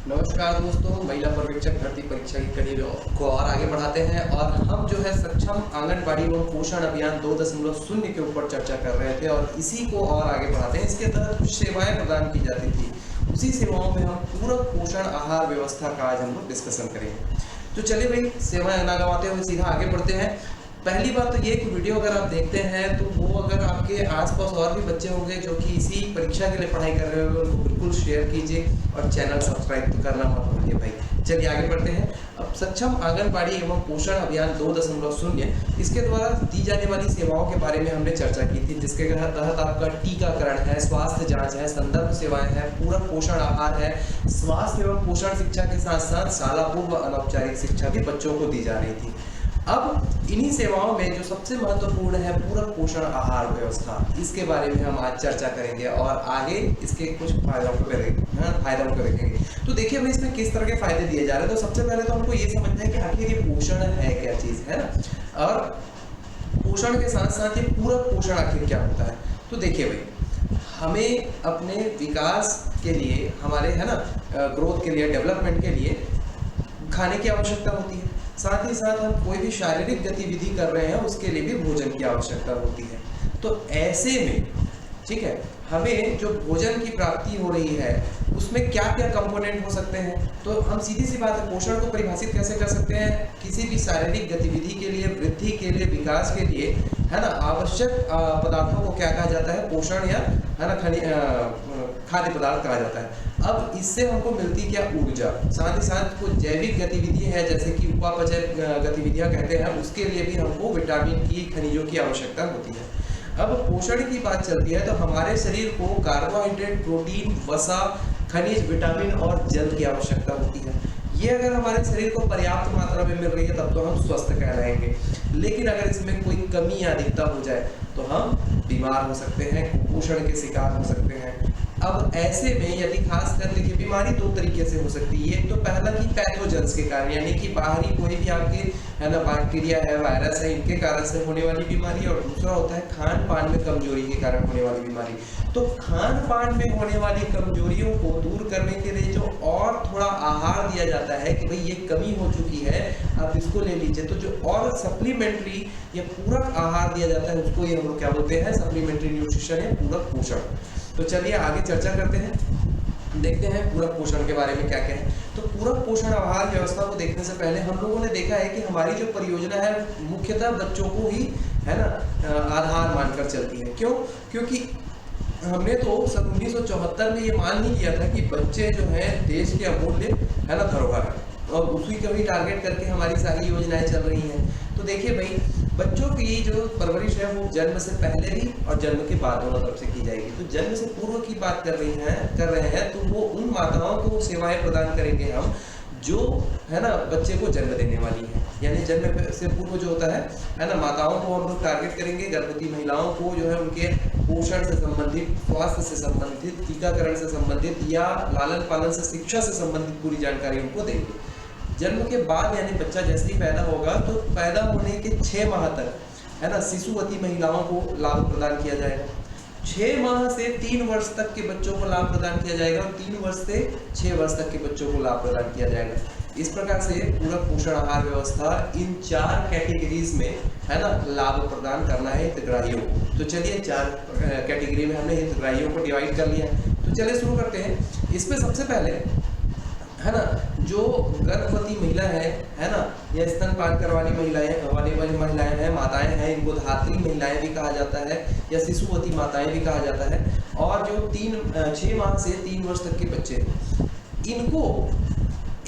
नमस्कार दोस्तों, महिला पर्यवेक्षक भर्ती परीक्षा की कड़ी को और आगे बढ़ाते हैं और हम जो है सक्षम आंगनबाड़ी एवं पोषण अभियान 2.0 के ऊपर चर्चा कर रहे थे और इसी को और आगे बढ़ाते हैं। इसके तहत कुछ सेवाएं प्रदान की जाती थी, उसी सेवाओं में हम पूरक पोषण आहार व्यवस्था का आज हम लोग डिस्कशन करेंगे। तो चलिए भाई, सेवाएं ना गंवाते हुए सीधा आगे बढ़ते हैं। पहली बात तो ये कि वीडियो अगर आप देखते हैं तो वो अगर आपके आसपास और भी बच्चे होंगे जो कि इसी परीक्षा के लिए पढ़ाई कर रहे होंगे, उनको बिल्कुल शेयर कीजिए और चैनल सब्सक्राइब तो करना मत भूलिए भाई। चलिए आगे बढ़ते हैं। अब सक्षम आंगनबाड़ी एवं पोषण अभियान 2.0 इसके द्वारा दी जाने वाली सेवाओं के बारे में हमने चर्चा की थी, जिसके तहत आपका टीकाकरण है, स्वास्थ्य जाँच है, संदर्भ सेवाएं हैं, पूरक पोषण आहार है, स्वास्थ्य एवं पोषण शिक्षा के साथ साथ शाला पूर्व अनौपचारिक शिक्षा भी बच्चों को दी जा रही थी। अब इन्हीं सेवाओं में जो सबसे महत्वपूर्ण है पूरक पोषण आहार व्यवस्था, इसके बारे में हम आज चर्चा करेंगे और आगे इसके कुछ फायदों को देखेंगे। तो देखिए भाई, इसमें किस तरह के फायदे दिए जा रहे हैं। तो सबसे पहले तो हमको ये समझना है कि आखिर ये पोषण है क्या चीज़ है ना, और पोषण के साथ साथ ये पूरक पोषण आखिर क्या होता है। तो देखिए भाई, हमें अपने विकास के लिए, हमारे है ना ग्रोथ के लिए, डेवलपमेंट के लिए खाने की आवश्यकता होती है। साथ ही साथ हम कोई भी शारीरिक गतिविधि कर रहे हैं उसके लिए भी भोजन की आवश्यकता होती है। तो ऐसे में ठीक है, हमें जो भोजन की प्राप्ति हो रही है उसमें क्या क्या कंपोनेंट हो सकते हैं। तो हम सीधी सी बात है, पोषण को परिभाषित कैसे कर सकते हैं। किसी भी शारीरिक गतिविधि के लिए, वृद्धि के लिए, विकास के लिए है ना आवश्यक पदार्थों को क्या कहा जाता है, पोषण या है ना खाद्य पदार्थ कहा जाता है। अब इससे हमको मिलती क्या, ऊर्जा। साथ ही साथ कुछ जैविक गतिविधि है जैसे कि उपापचय गतिविधियां कहते हैं, उसके लिए भी हमको विटामिन की, खनिजों की आवश्यकता होती है। अब पोषण की बात चलती है तो हमारे शरीर को कार्बोहाइड्रेट, प्रोटीन, वसा, खनिज, विटामिन और जल की आवश्यकता होती है। ये अगर हमारे शरीर को पर्याप्त मात्रा में मिल रही है तब तो हम स्वस्थ कहलाएंगे, लेकिन अगर इसमें कोई कमी या अधिकता हो जाए तो हम बीमार हो सकते हैं, कुपोषण के शिकार हो सकते हैं। अब ऐसे में यदि खास कर देखिए, बीमारी दो तरीके से हो सकती है। एक तो पहला कि पैथोजेंस के कारण, यानी कि बाहरी कोई भी आपके है ना बैक्टीरिया है, वायरस है, इनके कारण से होने वाली बीमारी, और दूसरा होता है खान पान में कमजोरी के कारण होने वाली बीमारी। तो खान पान में होने वाली कमजोरियों को दूर करने के लिए जो और थोड़ा आहार दिया जाता है कि भाई ये कमी हो चुकी है, आप इसको ले लीजिए, तो जो और सप्लीमेंट्री या पूरक आहार दिया जाता है उसको ये हम लोग क्या बोलते हैं, सप्लीमेंट्री न्यूट्रिशन या पूरक पोषण। तो चलिए आगे चर्चा करते हैं, देखते हैं पूरक पोषण के बारे में क्या क्या है। तो पूरक पोषण आहार व्यवस्था को देखने से पहले हम लोगों ने देखा है कि हमारी जो परियोजना है मुख्यतः बच्चों को ही है ना आधार मानकर चलती है। क्यों? क्योंकि हमने तो सन 1974 में ये मान ही लिया था कि बच्चे जो हैं देश के अमूल्य है ना धरोहर है, और उसी को ही टारगेट करके हमारी सारी योजनाएं चल रही हैं। तो देखिए भाई, बच्चों की जो परवरिश है वो जन्म से पहले भी और जन्म के बाद दोनों तरफ से की जाएगी। तो जन्म से पूर्व की बात कर रहे हैं तो वो उन माताओं को सेवाएं प्रदान करेंगे हम जो है ना बच्चे को जन्म देने वाली है। यानी जन्म से पूर्व जो होता है ना, माताओं को हम लोग टारगेट करेंगे, गर्भवती महिलाओं को जो है उनके पोषण से संबंधित, स्वास्थ्य से संबंधित, टीकाकरण से संबंधित या लालन पालन से, शिक्षा से संबंधित पूरी जानकारी उनको देंगे। जन्म के बाद यानी बच्चा जैसे ही पैदा होगा तो पैदा होने के 6 माह तक है ना शिशुवती महिलाओं को लाभ प्रदान किया जाएगा। 6 माह से 3 वर्ष तक के बच्चों को लाभ प्रदान किया जाएगा और 3 वर्ष से 6 वर्ष तक के बच्चों को लाभ प्रदान किया जाएगा। इस प्रकार से पूरक पोषण आहार व्यवस्था इन 4 कैटेगरीज में है ना लाभ प्रदान करना है हितग्राहियों को। तो चलिए 4 कैटेगरी में हमने हितग्राहियों को डिवाइड कर लिया। तो चलिए शुरू करते हैं। इसमें सबसे पहले है ना जो गर्भवती महिला है ना, या स्तनपान करवाने वाली महिलाएं हैं, माताएं हैं, इनको धात्री महिलाएं भी कहा जाता है या शिशुवती माताएं भी कहा जाता है। और जो 6 माह से 3 वर्ष तक के बच्चे, इनको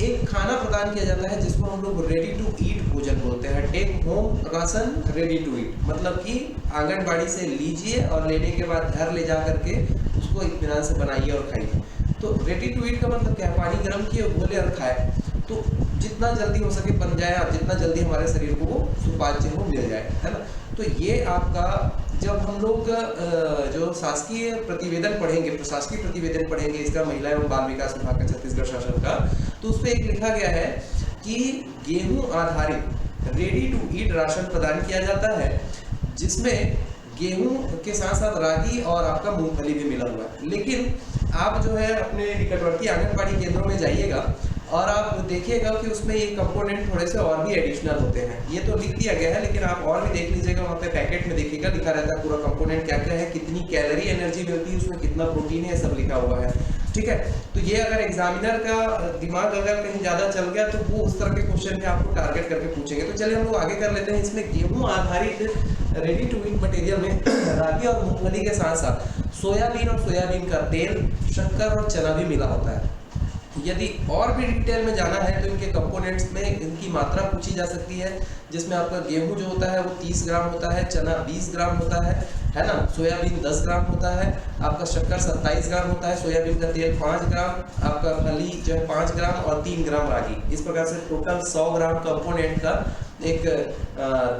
एक खाना प्रदान किया जाता है जिसको हम लोग रेडी टू ईट भोजन बोलते हैं। Take home ration ready to eat, मतलब कि आंगनबाड़ी से लीजिए और लेने के बाद घर ले जा करके उसको इत्मीनान से बनाइए और खाइए। तो रेडी टू ईट का मतलब क्या है, पानी गर्म किए, उबले और खाए। तो जितना जल्दी हो सके बन जाए और जितना जल्दी हमारे शरीर को वो सुपाच्य हो मिल जाए, है ना। तो ये आपका, जब हम लोग जो शासकीय प्रतिवेदन पढ़ेंगे, प्रशासकीय प्रतिवेदन पढ़ेंगे इसका, महिला एवं बाल विकास विभाग का छत्तीसगढ़ शासन का, तो उस पर एक लिखा गया है कि गेहूं आधारित रेडी टू ईट राशन प्रदान किया जाता है, जिसमें गेहूं के साथ साथ रागी और आपका मूंगफली भी मिला हुआ है। लेकिन आप जो है अपने निकटवर्ती आंगनबाड़ी केंद्रों में जाइएगा और आप देखिएगा कि उसमें ये कंपोनेंट थोड़े से और भी एडिशनल होते हैं। ये तो लिख दिया गया है, लेकिन आप और भी देख लीजिएगा, वहाँ पे पैकेट में देखिएगा लिखा रहता है पूरा कंपोनेंट क्या क्या है, कितनी कैलोरी एनर्जी मिलती है उसमें, कितना प्रोटीन है, सब लिखा हुआ है। ठीक है, तो ये अगर एग्जामिनर का दिमाग अगर कहीं ज़्यादा चल गया तो वो उस तरह के क्वेश्चन में आपको टारगेट करके पूछेंगे। तो चलिए हम लोग आगे कर लेते हैं। इसमें गेहूँ आधारित रेडी टू ईट मटेरियल में रागी और मूंगफली के साथ साथ सोयाबीन और सोयाबीन का तेल, शक्कर और चना भी मिला होता है। यदि और भी डिटेल में जाना है तो इनके कंपोनेंट्स में इनकी मात्रा पूछी जा सकती है, जिसमें आपका गेहूं जो होता है वो 30 ग्राम होता है, चना 20 ग्राम होता है ना, सोयाबीन 10 ग्राम होता है, आपका शक्कर 27 ग्राम होता है, सोयाबीन का तेल 5 ग्राम, आपका फली जो है 5 ग्राम और 3 ग्राम रागी। इस प्रकार से टोटल 100 ग्राम कंपोनेंट का एक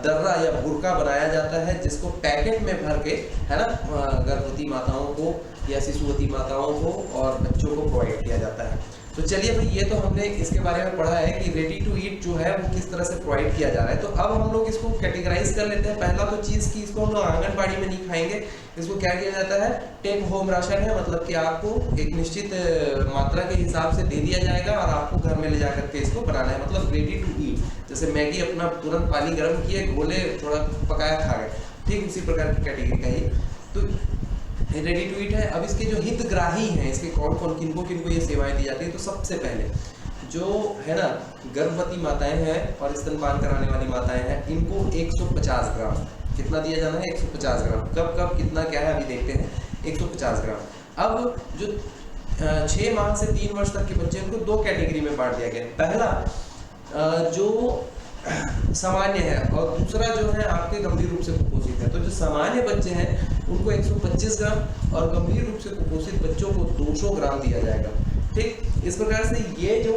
दर्रा या बुरका बनाया जाता है, जिसको पैकेट में भर के, है ना, गर्भवती माताओं को या शिशुवती माताओं को और बच्चों को प्रोवाइड किया जाता है। तो चलिए भाई, ये तो हमने इसके बारे में पढ़ा है कि रेडी टू ईट जो है वो किस तरह से प्रोवाइड किया जा रहा है। तो अब हम लोग इसको कैटेगराइज कर लेते हैं। पहला तो चीज़ कि इसको हम लोग आंगनबाड़ी में नहीं खाएंगे, इसको क्या किया जाता है, टेक होम राशन है, मतलब कि आपको एक निश्चित मात्रा के हिसाब से दे दिया जाएगा और आपको घर में ले जाकर के इसको बनाना है, मतलब रेडी टू ईट। जैसे मैगी अपना तुरंत पानी गर्म किए, घोले, थोड़ा पकाया, खा गए, ठीक उसी प्रकार की कैटेगरी का ही तो रेडी टू ईट है। अब इसके जो हितग्राही हैं, इसके कौन कौन, किनको किनको ये सेवाएं दी जाती है, तो सबसे पहले जो है ना गर्भवती माताएं हैं और स्तनपान कराने वाली माताएं हैं, इनको 150 ग्राम कितना दिया जाना है, 150 ग्राम। कब कब कितना क्या है अभी देखते हैं, 150 ग्राम। अब जो 6 माह से 3 वर्ष तक के बच्चे, उनको 2 कैटेगरी में बांट दिया गया है। पहला जो सामान्य है और दूसरा जो है आपके गंभीर रूप से कुपोषित है। तो जो सामान्य बच्चे हैं उनको 125 ग्राम और गंभीर रूप से कुपोषित बच्चों को 200 ग्राम दिया जाएगा। ठीक, इस प्रकार से ये जो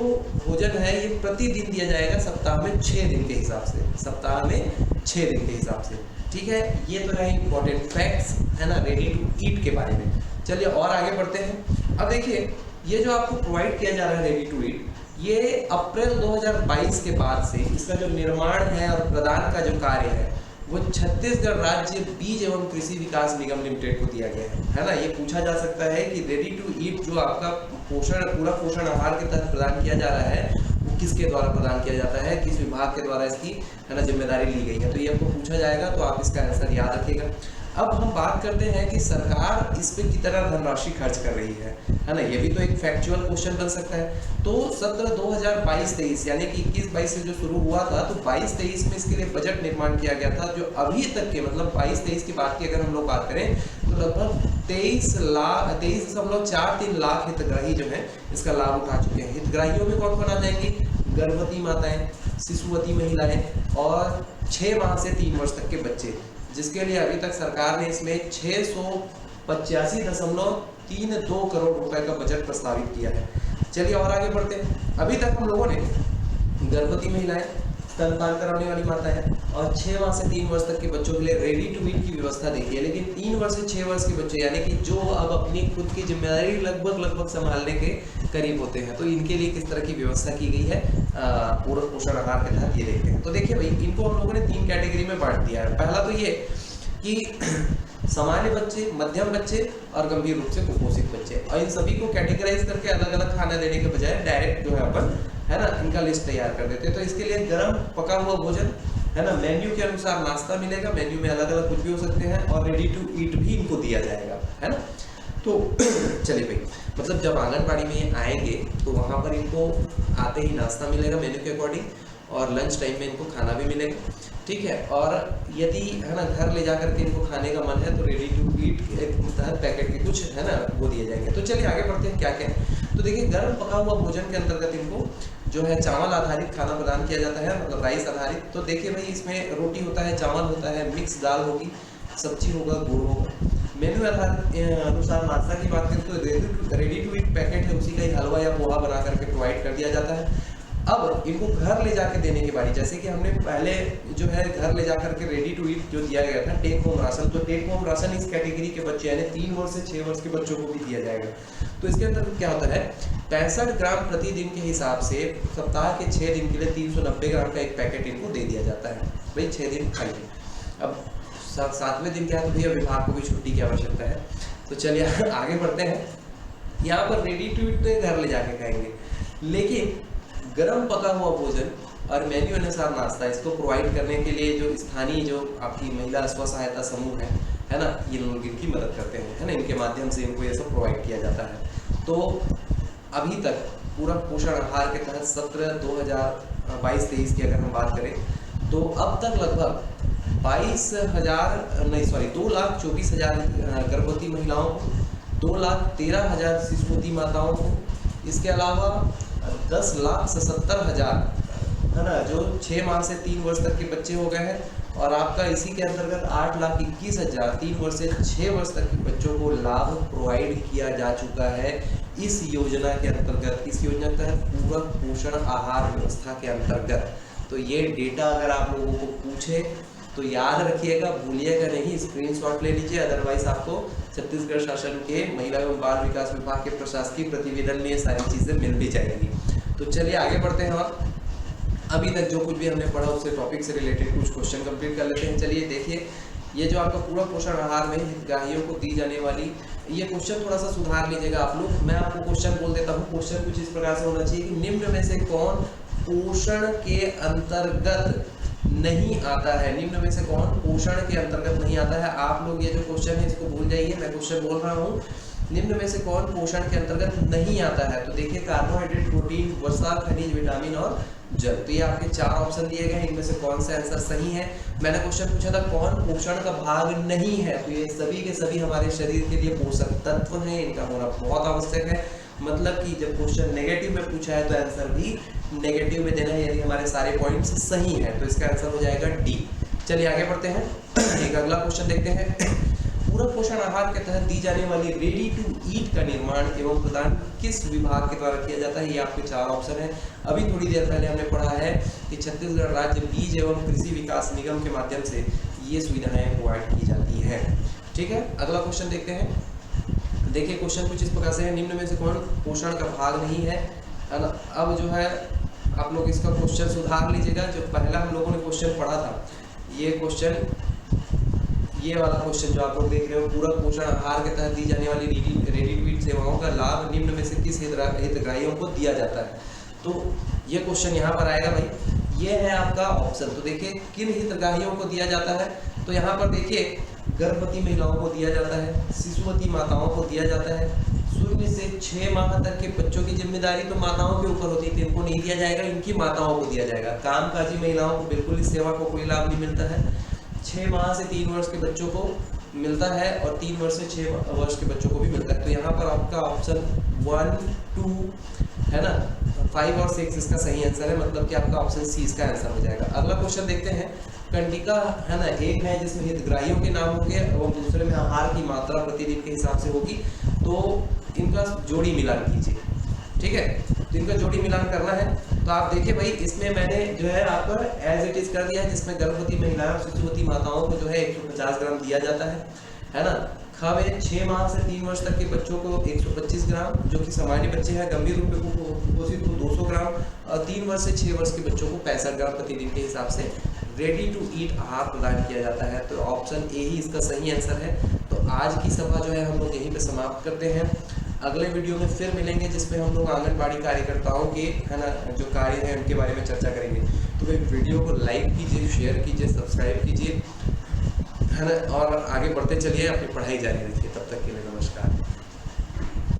भोजन है ये प्रतिदिन दिया जाएगा, सप्ताह में 6 दिन के हिसाब से, सप्ताह में 6 दिन के हिसाब से। ठीक है, ये तो है इंपॉर्टेंट फैक्ट्स, है ना, रेडी टू ईट के बारे में। चलिए और आगे बढ़ते हैं। अब देखिए, ये जो आपको प्रोवाइड किया जा रहा है रेडी टू ईट, ये अप्रैल 2022 के बाद से इसका जो निर्माण है और प्रदान का जो कार्य है वो छत्तीसगढ़ राज्य बीज एवं कृषि विकास निगम लिमिटेड को दिया गया है ना। ये पूछा जा सकता है कि रेडी टू ईट जो आपका पोषण, पूरा पोषण आहार के तहत प्रदान किया जा रहा है, वो किसके द्वारा प्रदान किया जाता है, किस विभाग के द्वारा इसकी, है ना, जिम्मेदारी ली गई है। तो ये आपको पूछा जाएगा, तो आप इसका आंसर याद रखिएगा। अब हम बात करते हैं कि सरकार इस पे कितना धनराशि खर्च कर रही है ना, ये भी तो एक फैक्चुअल क्वेश्चन बन सकता है। तो सत्र 2022-23 यानी कि 21-22 से जो शुरू हुआ था, तो 22-23 में इसके लिए बजट निर्माण किया गया था, जो अभी तक के, मतलब 22-23 की बात की अगर हम लोग बात करें तो लगभग 23.43 लाख हितग्राही जो है इसका लाभ उठा चुके हैं। हितग्राहियों में कौन कौन आ जाएंगे, गर्भवती माताएं, शिशुवती महिलाएं और 6 माह से 3 वर्ष तक के बच्चे, जिसके लिए अभी तक सरकार ने इसमें 685.32 करोड़ रुपए का बजट प्रस्तावित किया है। चलिए और आगे बढ़ते हैं। अभी तक हम लोगों ने गर्भवती महिलाएं, स्तनपान कराने वाली माताएं और 6 माह से 3 वर्ष तक के बच्चों के लिए रेडी टू ईट की व्यवस्था देखी है। लेकिन 3 वर्ष से 6 वर्ष के बच्चे, यानी कि जो अब अपनी खुद की जिम्मेदारी लगभग संभालने के करीब होते हैं, तो इनके लिए किस तरह की व्यवस्था की गई है पूरक पोषण आहार के तहत, ये देखते हैं। तो देखिए भाई, इनको हम लोगों ने 3 कैटेगरी में बांट दिया है। पहला तो ये कि सामान्य बच्चे, मध्यम बच्चे और गंभीर रूप से कुपोषित बच्चे, और इन सभी को कैटेगराइज करके अलग अलग खाना देने के बजाय डायरेक्ट जो है अपन, है ना, इनका लिस्ट तैयार कर देते हैं। तो इसके लिए गर्म पका हुआ भोजन, है ना, मेन्यू के अनुसार नाश्ता मिलेगा, मेन्यू में अलग अलग कुछ भी हो सकते हैं, और रेडी टू ईट भी इनको दिया जाएगा, है ना। तो चलिए भाई, मतलब जब आंगनबाड़ी में आएंगे तो वहाँ पर इनको आते ही नाश्ता मिलेगा मेन्यू के अकॉर्डिंग, और लंच टाइम में इनको खाना भी मिलेगा, ठीक है। और यदि, है ना, घर ले जाकर के इनको खाने का मन है तो रेडी टू ईट के तहत पैकेट के कुछ, है ना, वो दिए जाएंगे। तो चलिए आगे बढ़ते हैं, क्या क्या है। तो देखिए, गर्म पका हुआ भोजन के अंतर्गत इनको जो है चावल आधारित खाना प्रदान किया जाता है, मतलब राइस आधारिट। तो देखिए भाई, इसमें रोटी होता है, चावल होता है, मिक्स दाल होगी, सब्जी होगा, गुड़ होगा। मेन्यू आधारित अनुसार नाश्ता की बात करें तो रेडी टू ईट पैकेट है, उसी का ही हलवा या पोहा बना करके प्रोवाइड कर दिया जाता है। अब इनको घर ले जाके देने की बारी, जैसे कि हमने पहले जो है घर ले जाकर के रेडी टू ईट जो दिया गया था टेक होम राशन, तो टेक होम राशन इस कैटेगरी के बच्चे यानी 3 वर्ष से 6 वर्ष के बच्चों को भी दिया जाएगा। तो इसके अंदर क्या होता है, 65 ग्राम प्रतिदिन के हिसाब से सप्ताह के 6 दिन के लिए 390 ग्राम का एक पैकेट इनको दे दिया जाता है। भाई 6 दिन खाइए। अब 7वें दिन क्या है, तो भैया विभाग को भी छुट्टी की आवश्यकता है। तो चलिए आगे बढ़ते हैं। यहाँ पर रेडी टू ईट तो घर ले जाके खाएंगे, लेकिन गर्म पका हुआ भोजन और मेन्यू अनुसार नाश्ता इसको प्रोवाइड करने के लिए जो स्थानीय जो आपकी महिला स्व सहायता समूह है ना, ये लोग इनकी मदद करते हैं, है ना, इनके माध्यम से इनको ये सब प्रोवाइड किया जाता है। तो अभी तक पूरा पोषण आहार के तहत सत्र 2022-23 की अगर हम बात करें तो अब तक लगभग 2,24,000 गर्भवती महिलाओं को, 2,13,000 शिशुवती माताओं को, इसके अलावा 10,77,000 है ना जो 6 माह से 3 वर्ष तक के बच्चे हो गए हैं, और आपका इसी के अंतर्गत 8,21,000 3 वर्ष से 6 वर्ष तक के बच्चों को लाभ प्रोवाइड किया जा चुका है इस योजना के अंतर्गत। इस योजना के तहत पूरक पोषण आहार व्यवस्था के अंतर्गत। तो ये डेटा अगर आप लोगों को पूछे तो याद रखिएगा, भूलिएगा नहीं, स्क्रीनशॉट ले लीजिए, अदरवाइज आपको छत्तीसगढ़ शासन के महिला एवं बाल विकास विभाग के प्रशासकीय प्रतिवेदन में ये सारी चीज़ें मिल भी जाएंगी। तो चलिए आगे बढ़ते हैं और अभी तक जो कुछ भी हमने पढ़ा उससे टॉपिक से रिलेटेड कुछ क्वेश्चन कंप्लीट कर लेते हैं। चलिए देखिए, ये जो आपका पूरा पोषण आहार में हितग्राहियों को दी जाने वाली, ये क्वेश्चन थोड़ा सा सुधार लीजिएगा आप लोग। मैं आपको क्वेश्चन बोल देता हूँ, क्वेश्चन कुछ इस प्रकार से होना चाहिए कि निम्न में से कौन पोषण के अंतर्गत नहीं आता है। निम्न में से कौन पोषण के अंतर्गत नहीं आता है। आप लोग ये जो क्वेश्चन है इसको भूल जाइए, मैं क्वेश्चन बोल रहा हूँ, निम्न में से कौन पोषण के अंतर्गत नहीं आता है। तो देखिए, कार्बोहाइड्रेट, प्रोटीन, वसा, खनिज, विटामिन और जल। तो ये आपके 4 ऑप्शन दिए गए हैं, इनमें से कौन सा आंसर सही है। मैंने क्वेश्चन पूछा था कौन पोषण का भाग नहीं है, तो ये सभी के सभी हमारे शरीर के लिए पोषक तत्व हैं, इनका होना बहुत आवश्यक है। मतलब कि जब क्वेश्चन नेगेटिव में पूछा है तो आंसर भी नेगेटिव में देना है, यदि हमारे सारे पॉइंट्स सही हैं तो इसका आंसर हो जाएगा डी। चलिए आगे बढ़ते हैं, एक अगला क्वेश्चन देखते हैं। पूरक पोषण आहार के तहत दी जाने वाली रेडी टू ईट का निर्माण एवं प्रदान किस विभाग के द्वारा किया जाता है। ये आपके 4 ऑप्शन है। अभी थोड़ी देर पहले हमने पढ़ा है कि छत्तीसगढ़ राज्य बीज एवं कृषि विकास निगम के माध्यम से ये सुविधाएं प्रोवाइड की जाती है। ठीक है, अगला क्वेश्चन देखते हैं। देखिए, क्वेश्चन कुछ इस प्रकार से है, निम्न में से कौन पोषण का भाग नहीं है ना। अब जो है आप लोग इसका क्वेश्चन सुधार लीजिएगा। जो पहला हम लोगों ने क्वेश्चन पढ़ा था, ये क्वेश्चन, ये वाला क्वेश्चन जो आप लोग देख रहे हो, पूरक पोषण आहार के तहत दी जाने वाली रेडी टू ईट सेवाओं का लाभ निम्न में से किस हितग्राहियों को दिया जाता है। तो ये क्वेश्चन यहाँ पर आएगा भाई, ये है आपका ऑप्शन। तो देखिए, किन हितग्राहियों को दिया जाता है, तो यहाँ पर देखिए, गर्भवती महिलाओं को दिया जाता है, शिशुवती माताओं को दिया जाता है, 0 से 6 माह तक के बच्चों की जिम्मेदारी तो माताओं के ऊपर होती है, इनको नहीं दिया जाएगा, इनकी माताओं को दिया जाएगा। कामकाजी महिलाओं को बिल्कुल इस सेवा को कोई लाभ नहीं मिलता है। 6 माह से 3 वर्ष के बच्चों को मिलता है और 3 वर्ष से 6 वर्ष के बच्चों को भी मिलता है। तो यहाँ पर आपका ऑप्शन 1, 2 है ना, 5 और 6 इसका सही आंसर है, मतलब कि आपका ऑप्शन सी इसका आंसर हो जाएगा। अगला क्वेश्चन देखते हैं। कंडिका है ना, एक है जिसमें हितग्राहियों के नाम होंगे और दूसरे में आहार की मात्रा प्रतिदिन के हिसाब से होगी। तो इनका जोड़ी मिलान कीजिए, ठीक है। तो इनका जोड़ी मिलान करना है। तो आप देखिए भाई, इसमें मैंने जो है आपको एज इट इज कर दिया है, जिसमें गर्भवती महिलाओं और शिशुवती माताओं को जो है 150 ग्राम दिया जाता है ना। ख में 6 माह से 3 वर्ष तक के बच्चों को 125 ग्राम, जो कि सामान्य बच्चे हैं, गंभीर रूप में कुपोषित को 200 ग्राम, और 3 वर्ष से 6 वर्ष के बच्चों को 65 ग्राम प्रतिदिन के हिसाब से रेडी टू ईट आहार प्रदान किया जाता है। तो ऑप्शन ए ही इसका सही आंसर है। तो आज की सभा जो है हम लोग यहीं पे समाप्त करते हैं। अगले वीडियो में फिर मिलेंगे, जिसमें हम लोग आंगनबाड़ी कार्यकर्ताओं के है ना जो कार्य हैं उनके बारे में चर्चा करेंगे। तो भाई वीडियो को लाइक कीजिए, शेयर कीजिए, सब्सक्राइब कीजिए, है ना, और आगे बढ़ते चलिए, अपनी पढ़ाई जारी रखिए।